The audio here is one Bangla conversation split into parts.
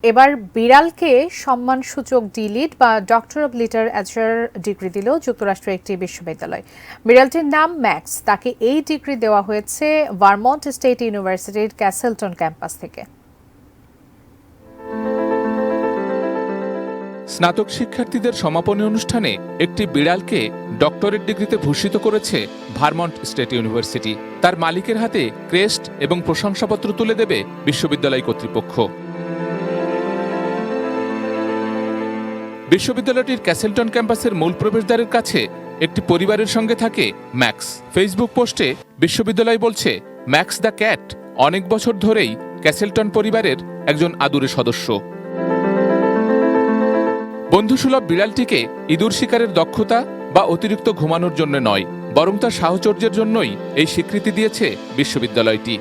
এবার বিড়ালকে সম্মানসূচক ডিলিট বা ডক্টর অব লিটারেচার ডিগ্রি দিল যুক্তরাষ্ট্রের একটি বিশ্ববিদ্যালয়। বিড়ালটির নাম ম্যাক্স। তাকে এই ডিগ্রি দেওয়া হয়েছে ভারমন্ট স্টেট ইউনিভার্সিটির ক্যাসেলটন ক্যাম্পাস থেকে। স্নাতক শিক্ষার্থীদের সমাপনী অনুষ্ঠানে একটি বিড়ালকে ডক্টরেট ডিগ্রিতে ভূষিত করেছে ভারমন্ট স্টেট ইউনিভার্সিটি। তার মালিকের হাতে ক্রেস্ট এবং প্রশংসাপত্র তুলে দেবে বিশ্ববিদ্যালয় কর্তৃপক্ষ। বিশ্ববিদ্যালয়টির ক্যাসেলটন ক্যাম্পাসের মূল প্রবেশদ্বারের কাছে একটি পরিবারের সঙ্গে থাকে ম্যাক্স। ফেসবুক পোস্টে বিশ্ববিদ্যালয় বলছে, ম্যাক্স দ্য ক্যাট অনেক বছর ধরেই ক্যাসেলটন পরিবারের একজন আদুরে সদস্য। বন্ধুসুলভ বিড়ালটিকে ইঁদুর শিকারের দক্ষতা বা অতিরিক্ত ঘুমানোর জন্য নয়, বরং তার সাহচর্যের জন্যই এই স্বীকৃতি দিয়েছে বিশ্ববিদ্যালয়টি।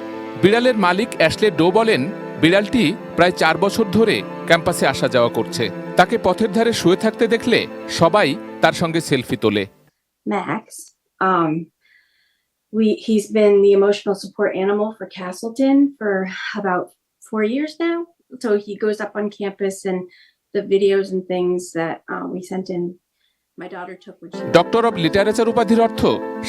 বিড়ালের মালিক অ্যাশলে ডো বলেন, বিড়ালটি প্রায় 4 বছর ধরে ক্যাম্পাসে আসা যাওয়া করছে। তাকে পথের ধারে শুয়ে থাকতে দেখলে সবাই তার সঙ্গে সেলফি তোলে। Max, he's been the emotional support animal for Castleton for about 4 years now. So he goes up on campus and the videos and things that we sent in, my daughter took when she... doctor of literature উপাধির অর্থ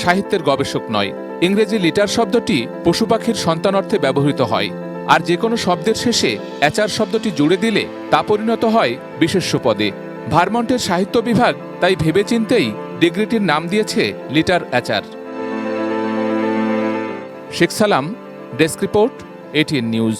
সাহিত্যের গবেষক নয়। ইংরেজি লিটার শব্দটি পশু পাখির সন্তান অর্থে ব্যবহৃত হয়, আর যে কোনো শব্দের শেষে অ্যাচার শব্দটি জুড়ে দিলে তা পরিণত হয় বিশেষ্য পদে। ভারমন্টের সাহিত্য বিভাগ তাই ভেবেচিন্তেই ডিগ্রিটির নাম দিয়েছে লিটারেচার। শেখ সালাম, ডেস্ক রিপোর্ট, ATN নিউজ।